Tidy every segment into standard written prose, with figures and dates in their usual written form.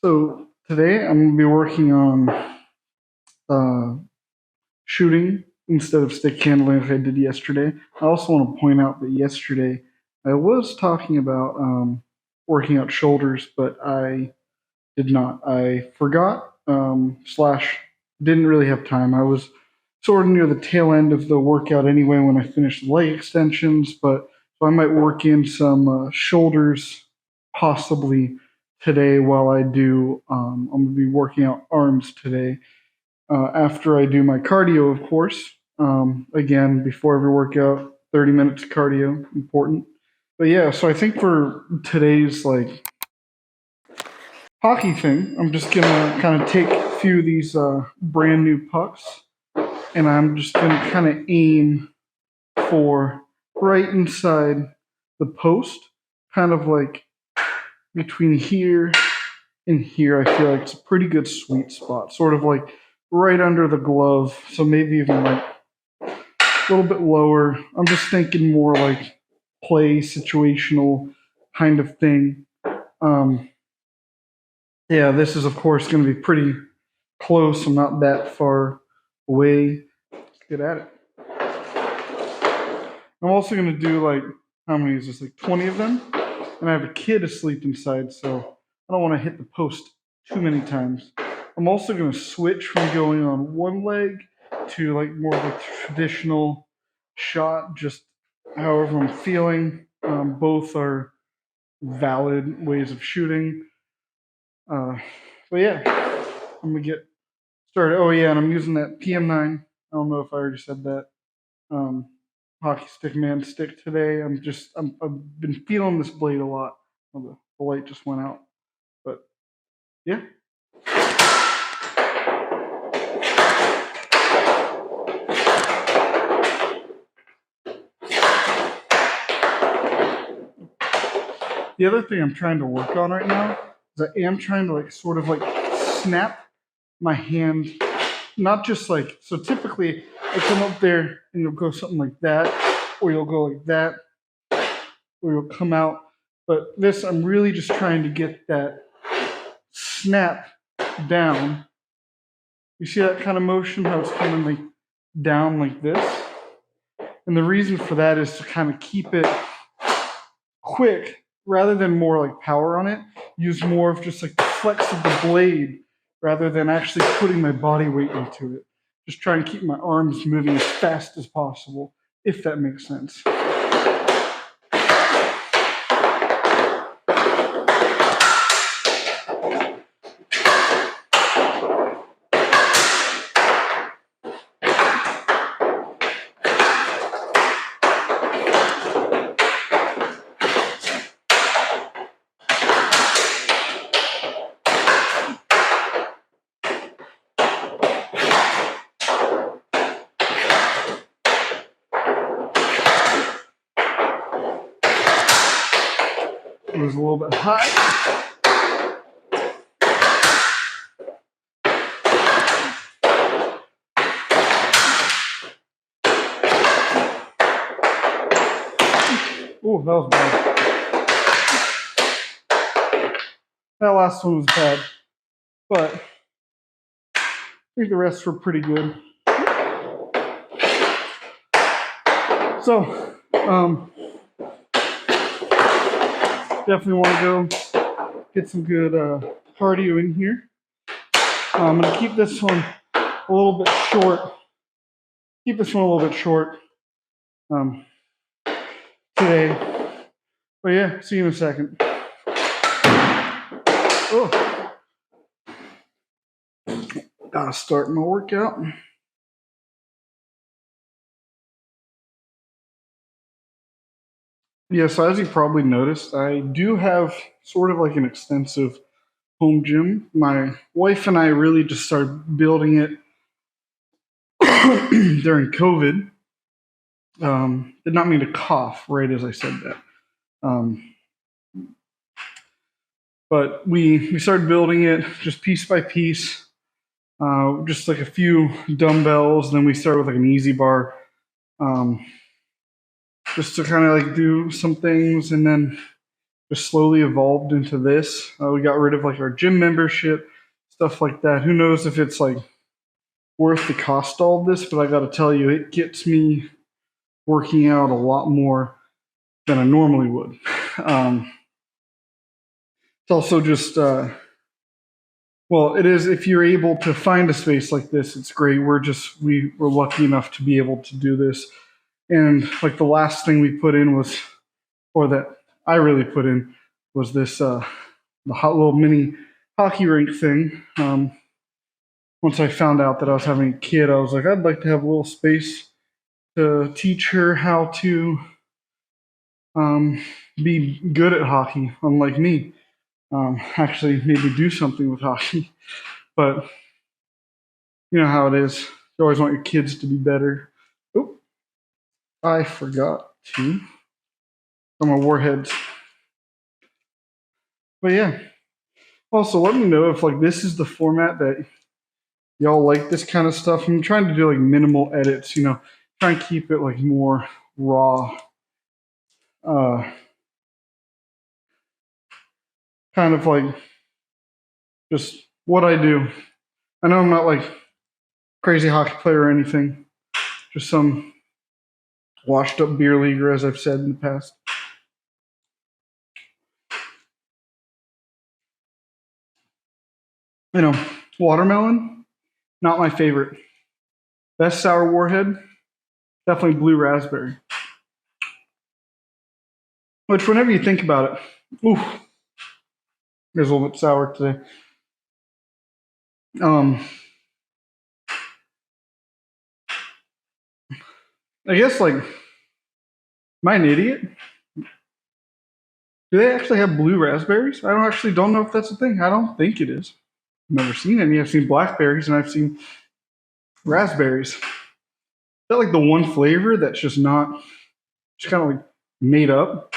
So today I'm gonna be working on uh, shooting instead of stick handling like I did yesterday. I also want to point out that yesterday I was talking about working out shoulders, but I did not. I forgot slash didn't really have time. I was sort of near the tail end of the workout anyway when I finished the leg extensions, but so I might work in some shoulders possibly today while I do. I'm gonna be working out arms today after I do my cardio, of course. Again, before every workout, 30 minutes of cardio, important. But yeah, so I think for today's like hockey thing, I'm just gonna kind of take a few of these brand new pucks, and I'm just gonna kind of aim for right inside the post, kind of like between here and here. I feel like it's a pretty good sweet spot, sort of like right under the glove, so maybe even like a little bit lower. I'm just thinking more like play situational kind of thing. Um, yeah, this is of course going to be pretty close. I'm not that far away. Let's get at it. I'm also going to do like, how many is this? Like 20 of them? And I have a kid asleep inside, so I don't want to hit the post too many times. I'm also going to switch from going on one leg to like more of a traditional shot, just however I'm feeling. Both are valid ways of shooting. Uh, but yeah, I'm going to get started. Oh, yeah, and I'm using that PM9. I don't know if I already said that. Um, Hockey stick man stick today. I've been feeling this blade a lot. Oh, the light just went out, but yeah. The other thing I'm trying to work on right now is I am trying to like sort of like snap my hand, not just like so. Typically, I come up there and you'll go something like that, or you'll go like that, or you'll come out. But this, I'm really just trying to get that snap down. You see that kind of motion, how it's coming like down like this? And the reason for that is to kind of keep it quick rather than more like power on it. Use more of just like the flex of the blade rather than actually putting my body weight into it. Just try and keep my arms moving as fast as possible, if that makes sense. It was a little bit high. Oh, that was bad. That last one was bad, but I think the rest were pretty good. So, definitely want to go get some good cardio in here. I'm going to keep this one a little bit short. Keep this one a little bit short um, today. But yeah, see you in a second. Oh, gotta start my workout. Yeah, so as you probably noticed, I do have sort of like an extensive home gym. My wife and I really just started building it during COVID. Did not mean to cough right as I said that. Um, but we started building it just piece by piece, just like a few dumbbells. Then we started with like an easy bar, um, just to kind of like do some things, and then just slowly evolved into this. We got rid of like our gym membership, stuff like that. Who knows if it's like worth the cost of all this, but I got to tell you, it gets me working out a lot more than I normally would. It's also just, well, it is if you're able to find a space like this, it's great. We're lucky enough to be able to do this. And like the last thing we put in was, or that I really put in, was this the hot little mini hockey rink thing. Once I found out that I was having a kid, I was like, I'd like to have a little space to teach her how to be good at hockey, unlike me. Actually, maybe do something with hockey. But you know how it is. You always want your kids to be better. Oh, I forgot to. On my warheads. But yeah. Also, let me know if like this is the format that y'all like this kind of stuff. I'm trying to do like minimal edits, try and keep it like more raw. Uh, kind of like just what I do. I know I'm not like crazy hockey player or anything. Just some washed up beer leaguer, as I've said in the past. Watermelon, not my favorite. Best sour warhead, definitely blue raspberry. Which, whenever you think about it, ooh, it's a little bit sour today. I guess like, am I an idiot? Do they actually have blue raspberries? I don't know if that's a thing. I don't think it is. I've never seen any. I've seen blackberries and I've seen raspberries. Is that like the one flavor that's just not, just kind of like made up?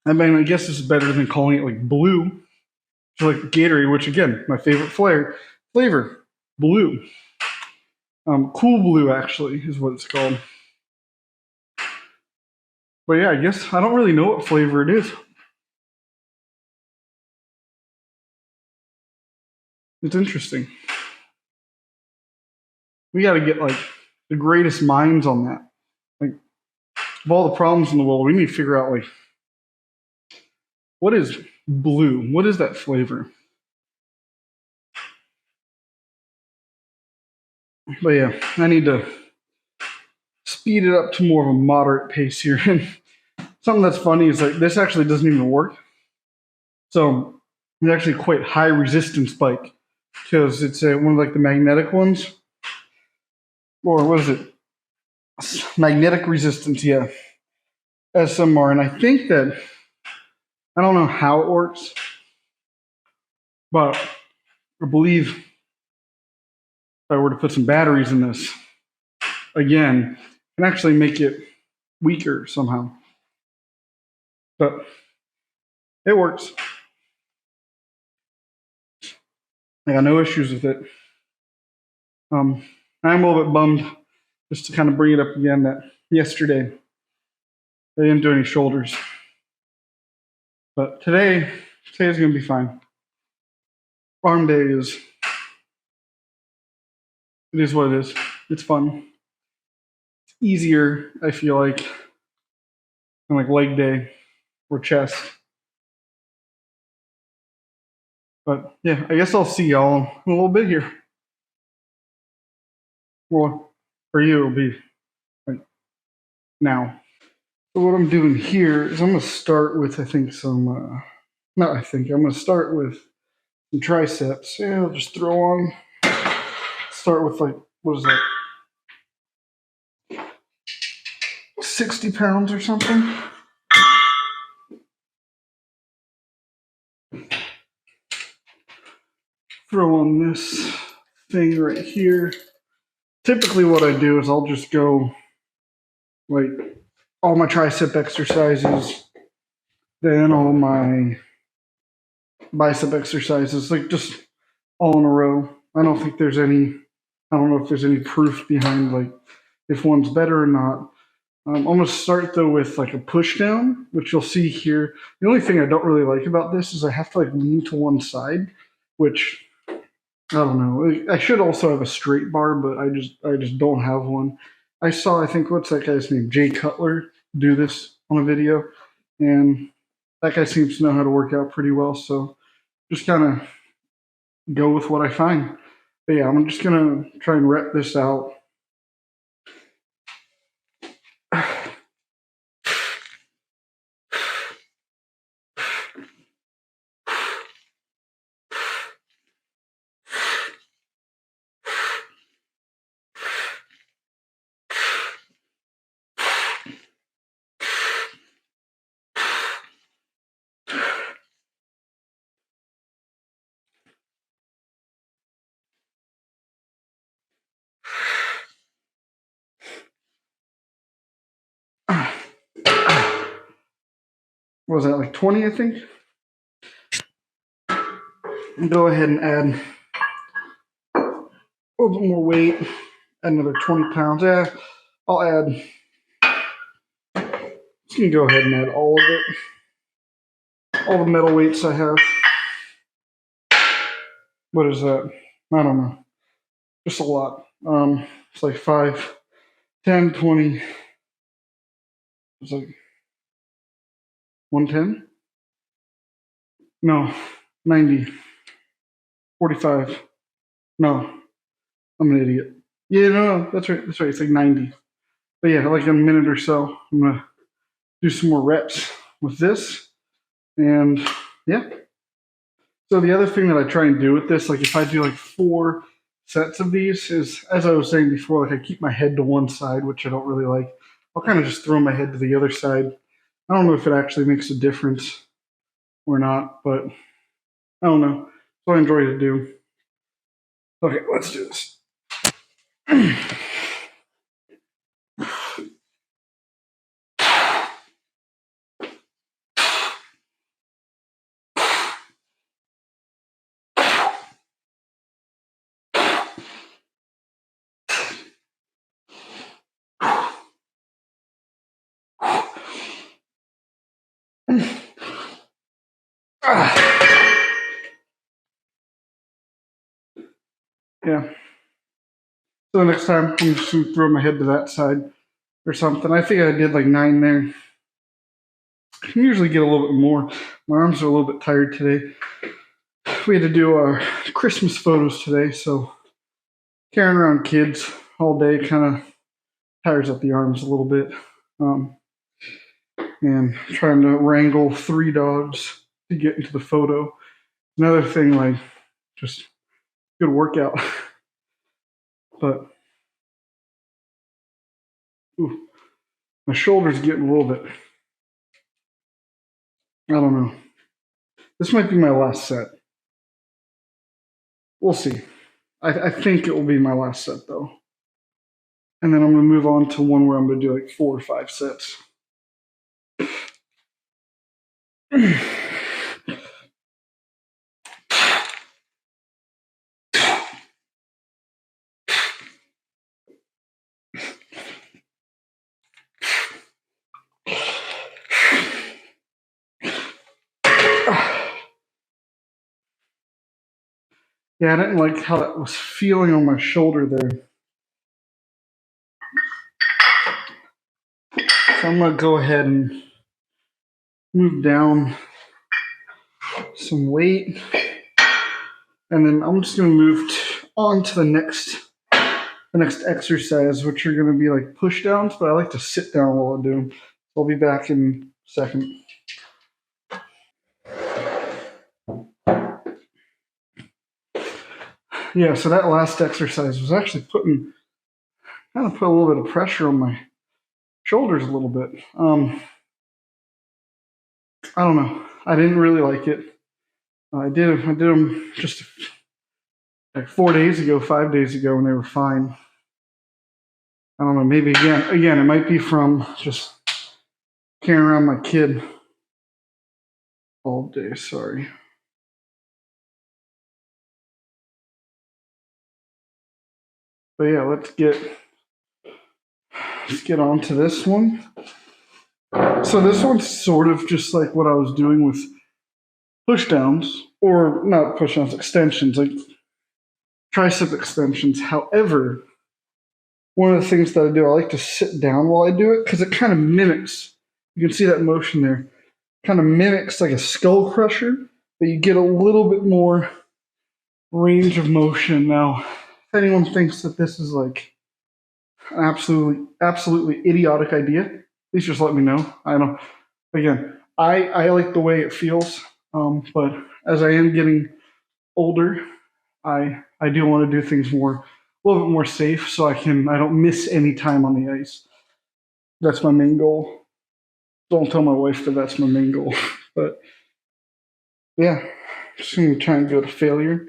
I mean, I guess this is better than calling it like blue. It's like Gatorade, which again, my favorite flavor, blue. Cool blue actually is what it's called. But yeah, I guess I don't really know what flavor it is. It's interesting. We got to get like the greatest minds on that. Like, of all the problems in the world, we need to figure out like what is blue? What is that flavor? But yeah, I need to speed it up to more of a moderate pace here. And something that's funny is like this actually doesn't even work. So it's actually quite high resistance bike because it's one of like the magnetic ones, or what is it? Magnetic resistance, yeah, SMR. And I think that I don't know how it works, but I believe if I were to put some batteries in this again, I can actually make it weaker somehow. But it works. I got no issues with it. I'm a little bit bummed just to kind of bring it up again that yesterday they didn't do any shoulders. But today's going to be fine. Arm day it is what it is. It's fun. It's easier, I feel like, than like leg day or chest. But yeah, I guess I'll see y'all in a little bit here. Well, for you, it'll be like now. So what I'm doing here is I'm going to start with, I think, I'm going to start with some triceps. Yeah, I'll just throw on, start with like, what is that? 60 pounds or something. Throw on this thing right here. Typically what I do is I'll just go like all my tricep exercises, then all my bicep exercises, like just all in a row. I don't think there's any, I don't know if there's any proof behind like if one's better or not. I'm going to start though with like a push down, which you'll see here. The only thing I don't really like about this is I have to like lean to one side, which I don't know. I should also have a straight bar, but I just don't have one. I saw, I think, what's that guy's name? Jay Cutler do this on a video, and that guy seems to know how to work out pretty well. So just kind of go with what I find. But yeah, I'm just gonna try and rep this out. What was that, like 20, I think? Go ahead and add a little bit more weight, add another 20 pounds. Yeah, I'll add, just gonna go ahead and add all of it, all the metal weights I have. What is that? I don't know. Just a lot. It's like 5, 10, 20. It's like 110? No, 90, 45. No, I'm an idiot. Yeah, no, that's right. That's right. It's like 90. But yeah, like in a minute or so, I'm gonna do some more reps with this. And yeah. So the other thing that I try and do with this, like if I do like 4 sets of these, is as I was saying before, like I keep my head to one side, which I don't really like. I'll kind of just throw my head to the other side. I don't know if it actually makes a difference or not, but I don't know. So I enjoy to do. Okay, let's do this. Yeah. So the next time, I'm just gonna throw my head to that side or something. I think I did like 9 there. I can usually get a little bit more. My arms are a little bit tired today. We had to do our Christmas photos today, so carrying around kids all day kind of tires up the arms a little bit. Um, and trying to wrangle 3 dogs to get into the photo. Another thing, like just good workout. But ooh, my shoulder's getting a little bit. I don't know. This might be my last set. We'll see. I think it will be my last set though. And then I'm going to move on to one where I'm going to do like 4 or 5 sets. Yeah, I didn't like how that was feeling on my shoulder there. So I'm going to go ahead and move down some weight. And then I'm just going to move on to the next exercise, which are going to be like push downs, but I like to sit down while I do them. I'll be back in a second. Yeah, so that last exercise was actually kind of put a little bit of pressure on my shoulders a little bit. I don't know. I didn't really like it. I did them just like 4 days ago, 5 days ago, and they were fine. I don't know. Maybe again, it might be from just carrying around my kid all day. Sorry. But yeah, let's get let's get on to this one. So this one's sort of just like what I was doing with push downs, or not push downs, extensions, like tricep extensions. However, one of the things that I do, I like to sit down while I do it because it kind of mimics. You can see that motion there. Kind of mimics like a skull crusher, but you get a little bit more range of motion. Now, if anyone thinks that this is like an absolutely idiotic idea, please just let me know. I don't. Again, I like the way it feels, but as I am getting older, I do want to do things a little bit more safe, so I don't miss any time on the ice. That's my main goal. Don't tell my wife that that's my main goal, but yeah, just gonna try and go to failure.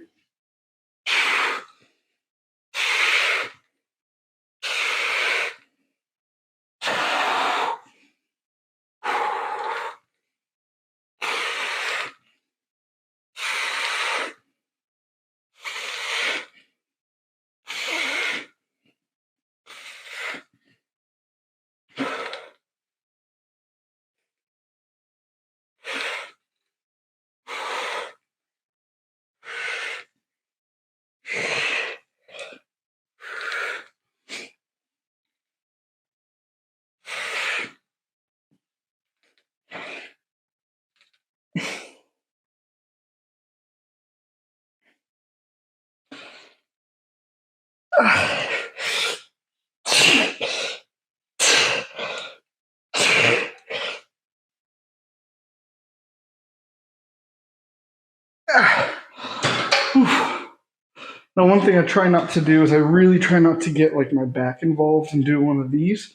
Now, one thing I try not to do is I really try not to get like my back involved and do one of these.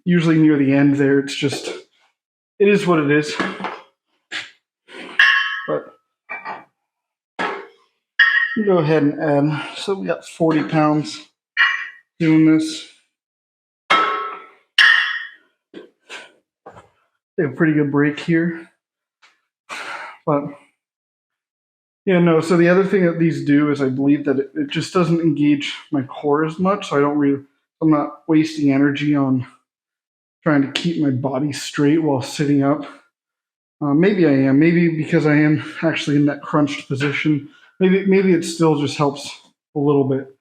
Usually near the end there, it is what it is. But go ahead and add. So we got 40 pounds doing this. Take a pretty good break here. But yeah, no. So the other thing that these do is I believe that it just doesn't engage my core as much. So I'm not wasting energy on trying to keep my body straight while sitting up. Maybe I am. Maybe because I am actually in that crunched position. Maybe it still just helps a little bit.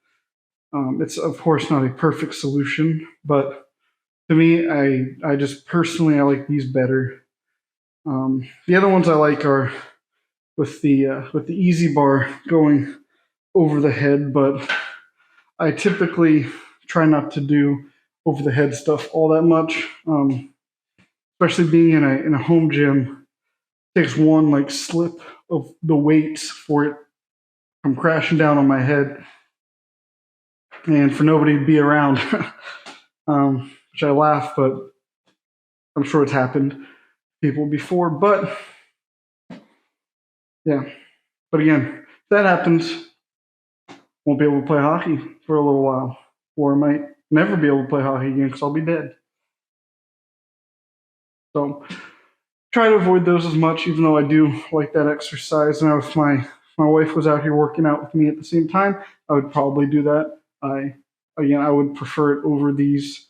It's of course not a perfect solution, but to me, I just personally I like these better. The other ones I like are with the easy bar going over the head, but I typically try not to do over the head stuff all that much. Especially being in a home gym, it takes one like slip of the weights for it come crashing down on my head, and for nobody to be around. Which I laugh, but I'm sure it's happened to people before. But yeah, but again, if that happens, won't be able to play hockey for a little while, or I might never be able to play hockey again because I'll be dead. So try to avoid those as much, even though I do like that exercise. Now, if my wife was out here working out with me at the same time, I would probably do that. I would prefer it over these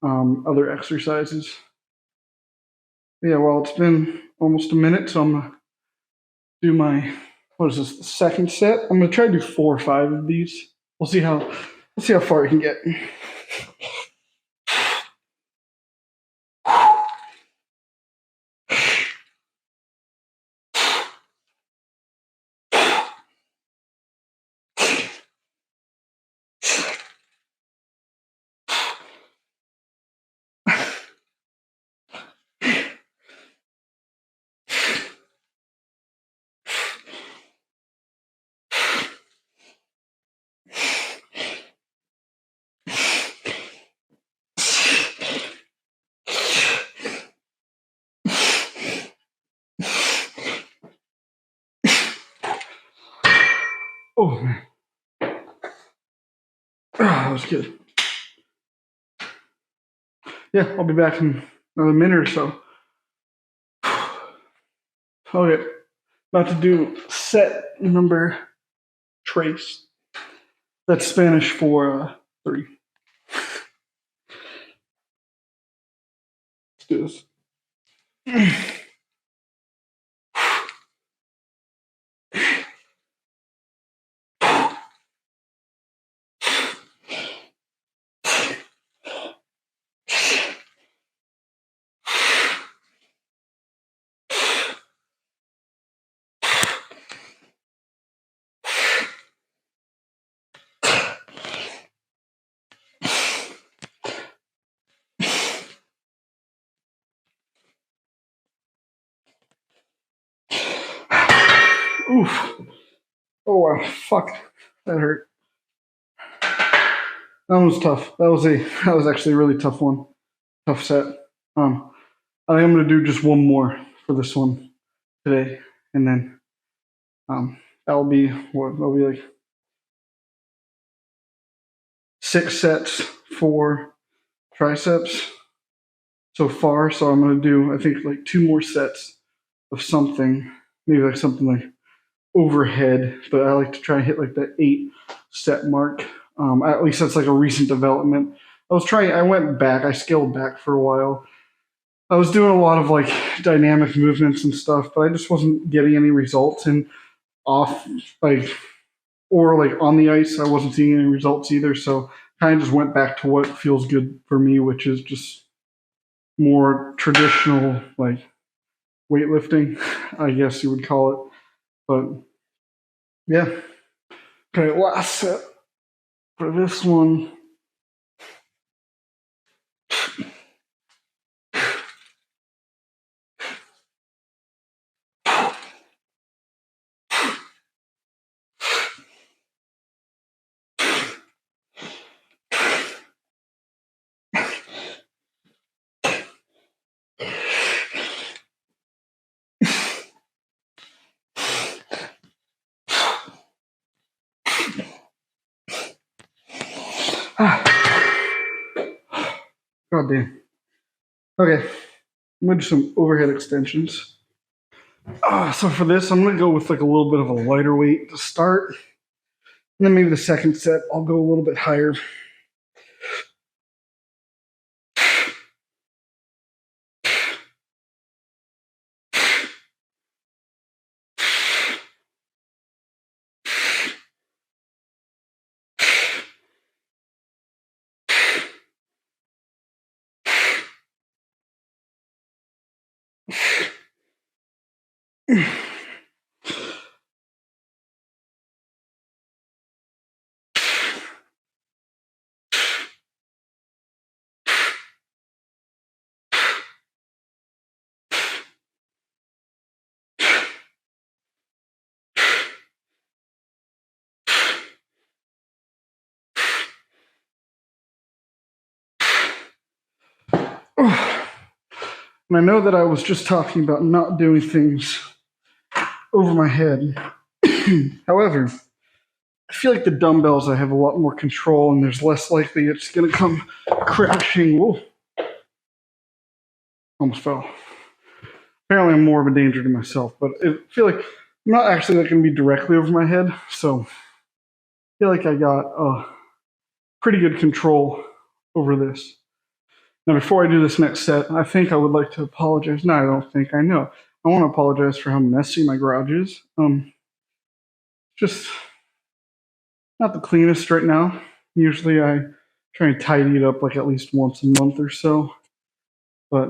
other exercises. Yeah, well, it's been almost a minute, so I'm gonna do my what is this, the second set? I'm gonna try to do 4 or 5 of these. We'll see how far I can get. Oh man, that was good. Yeah, I'll be back in another minute or so. Okay, about to do set number trace. That's Spanish for 3. do this. Oof. Oh wow. Fuck. That hurt. That one was tough. That was actually a really tough one. Tough set. I think I'm gonna do just one more for this one today, and then that'll be what? That'll be like 6 sets for triceps so far. So I'm gonna do I think like 2 more sets of something, maybe like something like overhead, but I like to try and hit like the 8 set mark. At least that's like a recent development. I went back, I scaled back for a while. I was doing a lot of like dynamic movements and stuff, but I just wasn't getting any results. And off, like, or like on the ice, I wasn't seeing any results either. So kind of just went back to what feels good for me, which is just more traditional, like weightlifting, I guess you would call it. But yeah. Okay, last set for this one. God damn. Okay, I'm gonna do some overhead extensions. So for this, I'm gonna go with like a little bit of a lighter weight to start, and then maybe the second set I'll go a little bit higher. And I know that I was just talking about not doing things over my head. However, I feel like the dumbbells I have a lot more control, and there's less likely it's going to come crashing. Whoa, almost fell. Apparently, I'm more of a danger to myself, but I feel like I'm not actually going to be directly over my head, so I feel like I got pretty good control over this. Now, before I do this next set, I think I would like to apologize. No, I don't think. I know. I want to apologize for how messy my garage is. Just not the cleanest right now. Usually, I try and tidy it up like at least once a month or so. But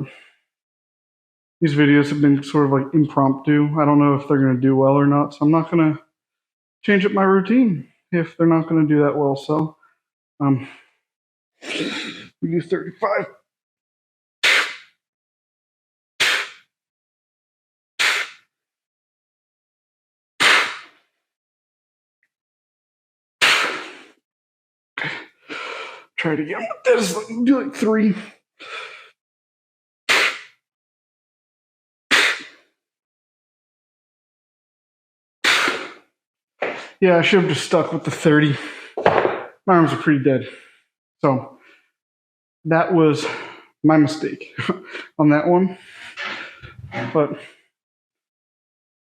these videos have been sort of like impromptu. I don't know if they're going to do well or not, so I'm not going to change up my routine if they're not going to do that well. So, um, we do 35. Try it again. This do like 3. Yeah, I should have just stuck with the 30. My arms are pretty dead. So that was my mistake on that one. But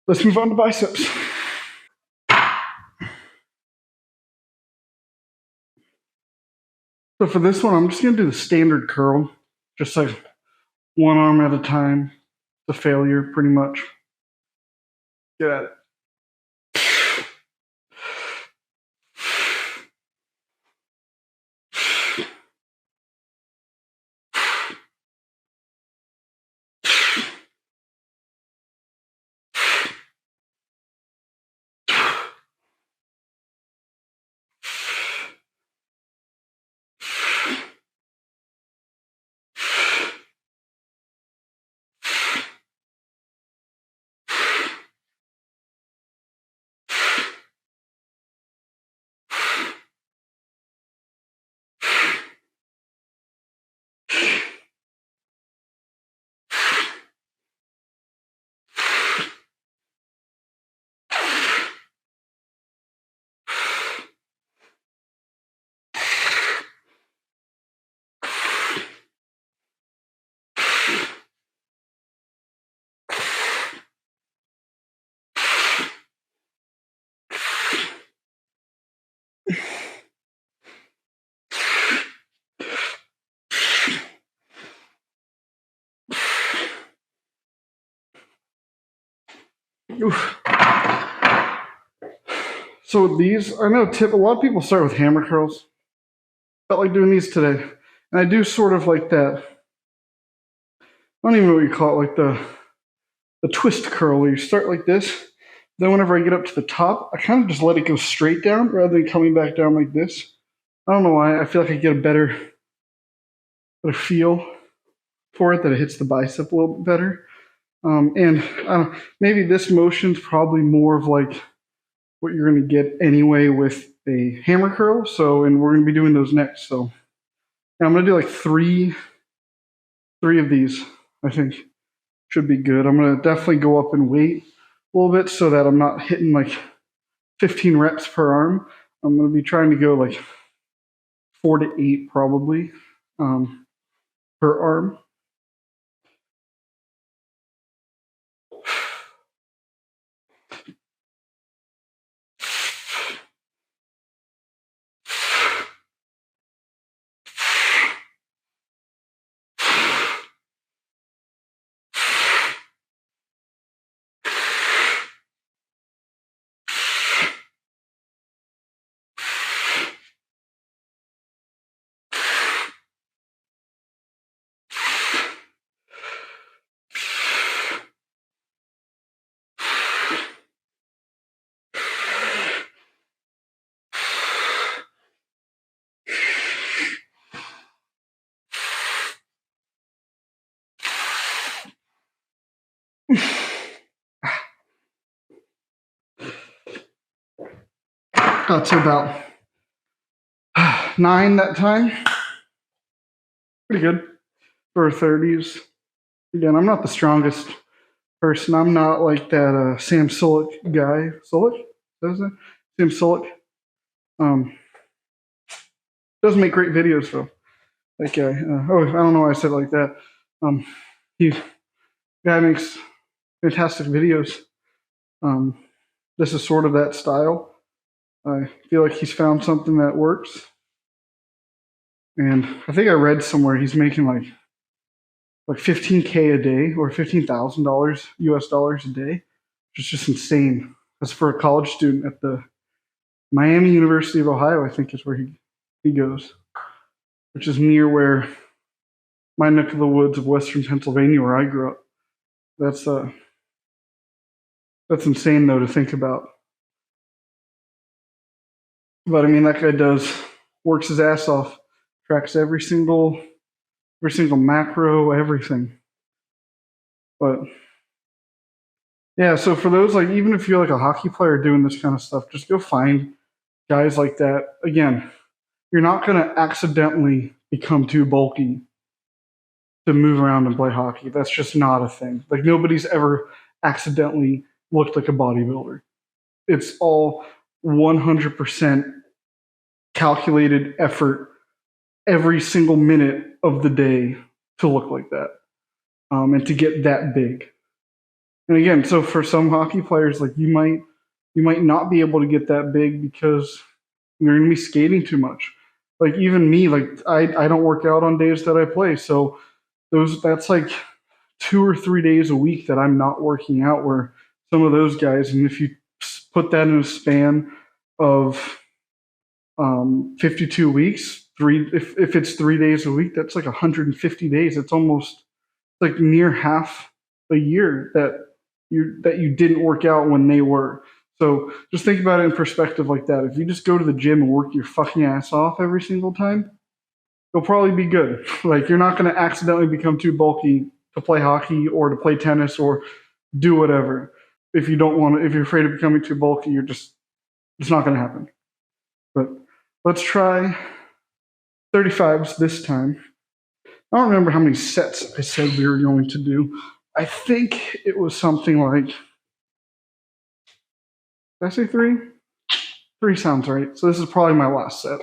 let's move on to biceps. So for this one, I'm just going to do the standard curl, just like one arm at a time. It's a failure, pretty much. Get at it. Oof. So with these, I know a lot of people start with hammer curls. Felt like doing these today. And I do sort of like that. I don't even know what you call it, like the twist curl where you start like this. Then whenever I get up to the top, I kind of just let it go straight down rather than coming back down like this. I don't know why. I feel like I get a better feel for it, that it hits the bicep a little bit better. And maybe this motion's probably more of like what you're going to get anyway with a hammer curl. So, and we're going to be doing those next. So, I'm going to do like three of these. I think should be good. I'm going to definitely go up in weight a little bit so that I'm not hitting like 15 reps per arm. I'm going to be trying to go like 4 to 8 probably per arm. Got to about 9 that time. Pretty good for 30s. Again, I'm not the strongest person. I'm not like that Sam Sulek guy. Sulek? Sam Sulek. Does make great videos though. That guy. I don't know why I said it like that. He guy makes fantastic videos. This is sort of that style. I feel like he's found something that works. And I think I read somewhere he's making like $15K a day or $15,000 US dollars a day, which is just insane. That's for a college student at the Miami University of Ohio, I think is where he goes, which is near where my neck of the woods of Western Pennsylvania, where I grew up. That's insane though to think about. But I mean, that guy works his ass off, tracks every single macro, everything. But yeah, so for those, like, even if you're like a hockey player doing this kind of stuff, just go find guys like that. Again, you're not going to accidentally become too bulky to move around and play hockey. That's just not a thing. Like, nobody's ever accidentally looked like a bodybuilder. It's all 100% calculated effort every single minute of the day to look like that, and to get that big. And again, so for some hockey players, like, you might not be able to get that big because you're going to be skating too much. Like, even me, like, I don't work out on days that I play, so That's like 2 or 3 days a week that I'm not working out. Where some of those guys, and if you put that in a span of 52 weeks, if it's 3 days a week, that's like 150 days. It's almost like near half a year that you didn't work out when they were. So just think about it in perspective like that. If you just go to the gym and work your fucking ass off every single time, you'll probably be good. Like you're not going to accidentally become too bulky to play hockey or to play tennis or do whatever. If you don't want to, if you're afraid of becoming too bulky, it's not going to happen. But let's try 35s this time. I don't remember how many sets I said we were going to do. I think it was something like, did I say three? Three sounds right. So this is probably my last set.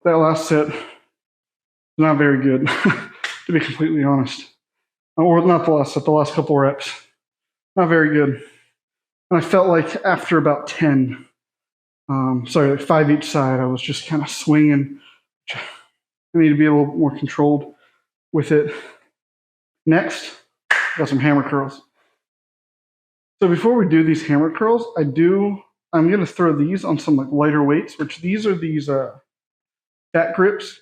That last set, not very good, to be completely honest. Or not the last set, the last couple reps. Not very good. And I felt like after about 10, like 5 each side, I was just kind of swinging. I need to be a little bit more controlled with it. Next, got some hammer curls. So before we do these hammer curls, I'm going to throw these on some like lighter weights, which these are these fat grips,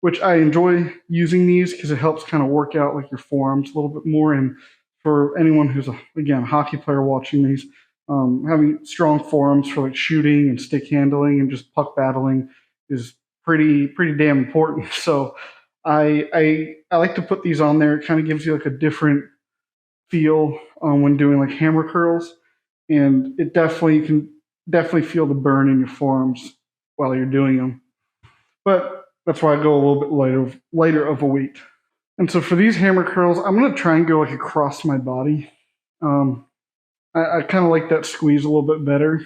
which I enjoy using these because it helps kind of work out like your forearms a little bit more. And for anyone who's again, hockey player watching these, having strong forearms for like shooting and stick handling and just puck battling is pretty damn important. So I like to put these on there. It kind of gives you like a different feel when doing like hammer curls, and you can definitely feel the burn in your forearms while you're doing them. But that's why I go a little bit lighter of a weight. And so for these hammer curls, I'm going to try and go like across my body. I kind of like that squeeze a little bit better.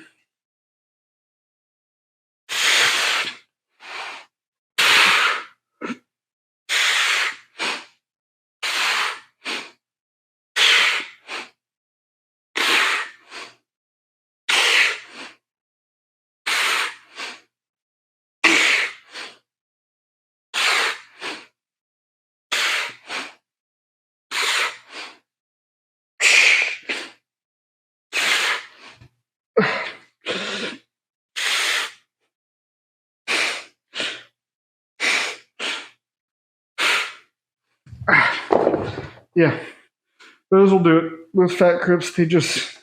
Yeah, those will do it. Those fat grips, they just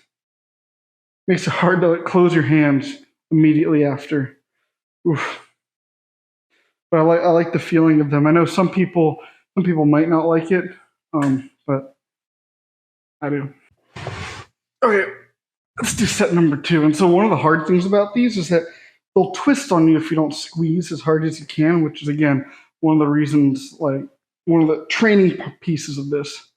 makes it hard to like close your hands immediately after. Oof. But I like the feeling of them. I know some people might not like it, but I do. Okay, let's do set number 2. And so one of the hard things about these is that they'll twist on you if you don't squeeze as hard as you can, which is again one of the reasons, like one of the training pieces of this.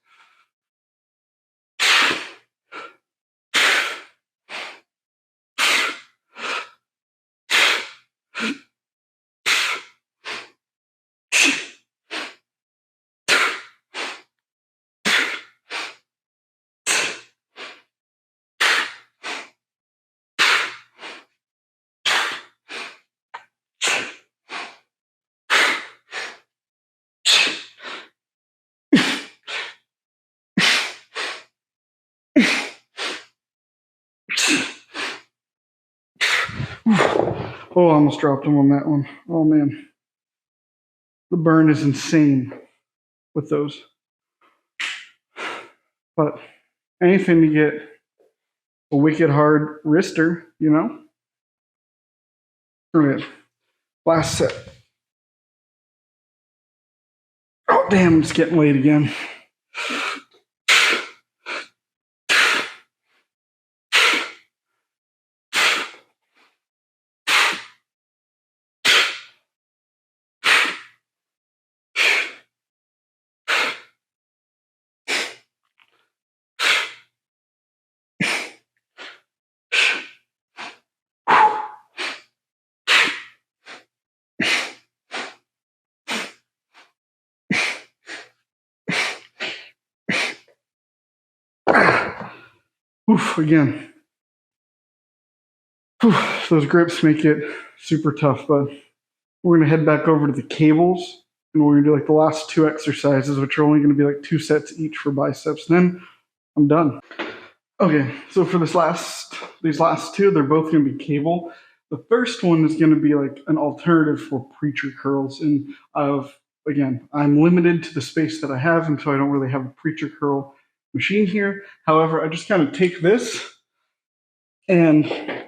Oh, I almost dropped him on that one. Oh man, the burn is insane with those. But Anything to get a wicked hard wrister, you know? All right, last set. Oh, damn, it's getting late again. Oof, again. Oof, those grips make it super tough, but we're going to head back over to the cables and we're going to do like the last two exercises, which are only going to be like 2 sets each for biceps. And then I'm done. Okay, so for these last two, they're both going to be cable. The first one is going to be like an alternative for preacher curls, and I'm limited to the space that I have, and so I don't really have a preacher curl machine here. However, I just kind of take this and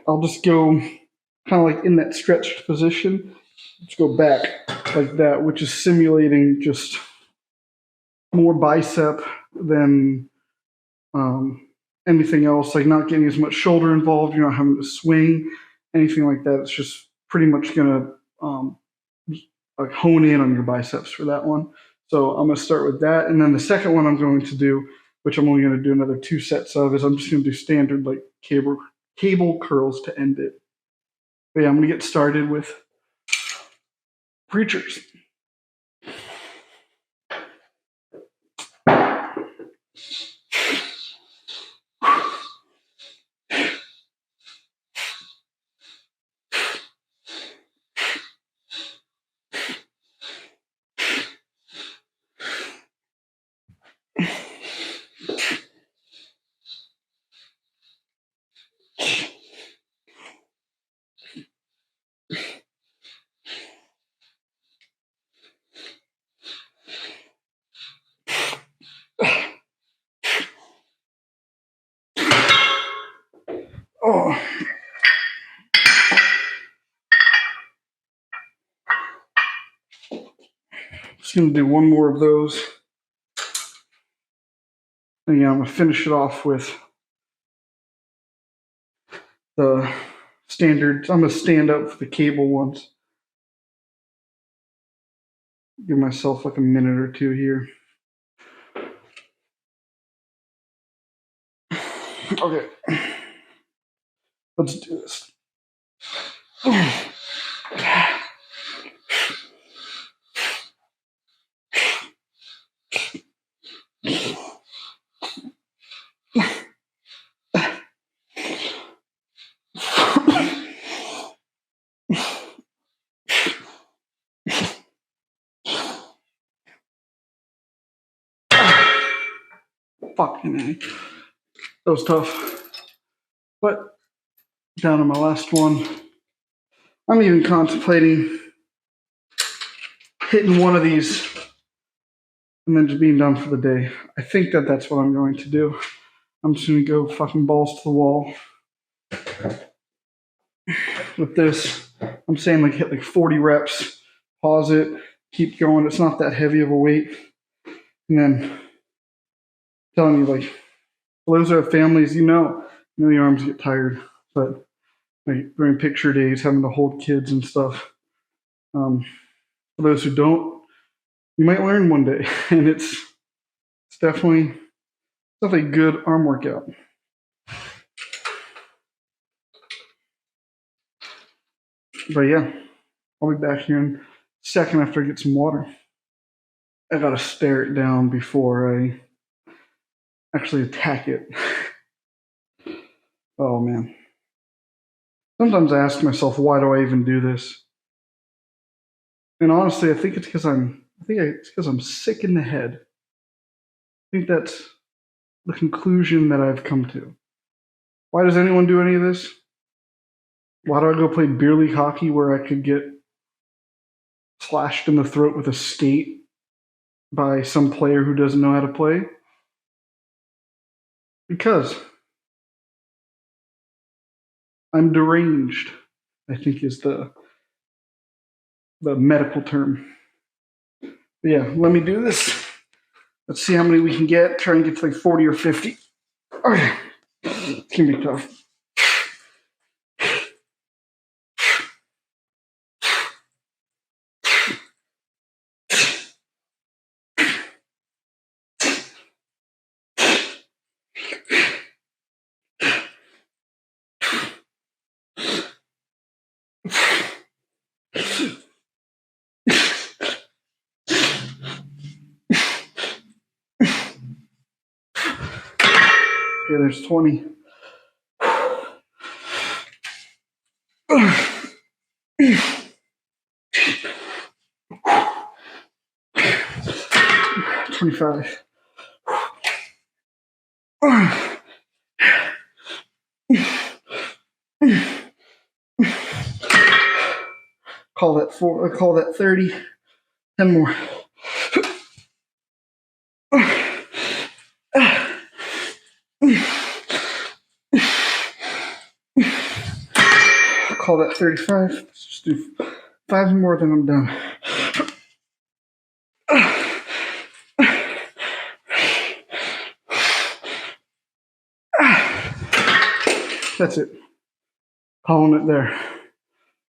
I'll just go kind of like in that stretched position. Just go back like that, which is simulating just more bicep than anything else, like not getting as much shoulder involved. You're not having to swing, anything like that. It's just pretty much gonna like hone in on your biceps for that one. So I'm gonna start with that, and then the second one I'm going to do, which I'm only gonna do another 2 sets of, is I'm just gonna do standard like cable curls to end it. But yeah, I'm gonna get started with preachers. Oh, just gonna do one more of those. And yeah, I'm gonna finish it off with the standard. I'm gonna stand up for the cable ones. Give myself like a minute or two here. Okay, let's do this. Fucking A. That was tough. But down to my last one. I'm even contemplating hitting one of these and then just being done for the day. I think that that's what I'm going to do. I'm just going to go fucking balls to the wall with this. I'm saying like hit like 40 reps, pause it, keep going. It's not that heavy of a weight. And then telling you like, for those who have families, the arms get tired. But like during picture days, having to hold kids and stuff. For those who don't, you might learn one day, and it's definitely a good arm workout. But yeah, I'll be back here in a second after I get some water. I gotta stare it down before I actually attack it. Oh man. Sometimes I ask myself, why do I even do this? And honestly, I think it's because I'm sick in the head. I think that's the conclusion that I've come to. Why does anyone do any of this? Why do I go play beer league hockey where I could get slashed in the throat with a skate by some player who doesn't know how to play? because I'm deranged, I think is the medical term. But yeah, let me do this. Let's see how many we can get. Try and get to like 40 or 50. Okay. It's gonna be tough. Okay, there's 20. 25. Call that 4. Call that 30. 10 more. Call that 35. Let's just do 5 more, then I'm done. That's it. Calling it there.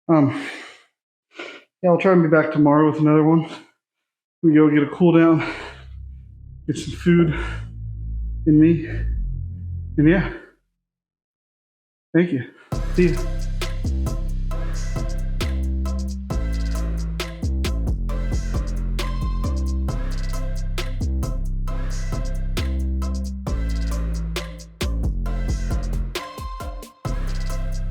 Yeah, I'll try and be back tomorrow with another one. We go get a cool down, get some food in me, and yeah. Thank you. See you.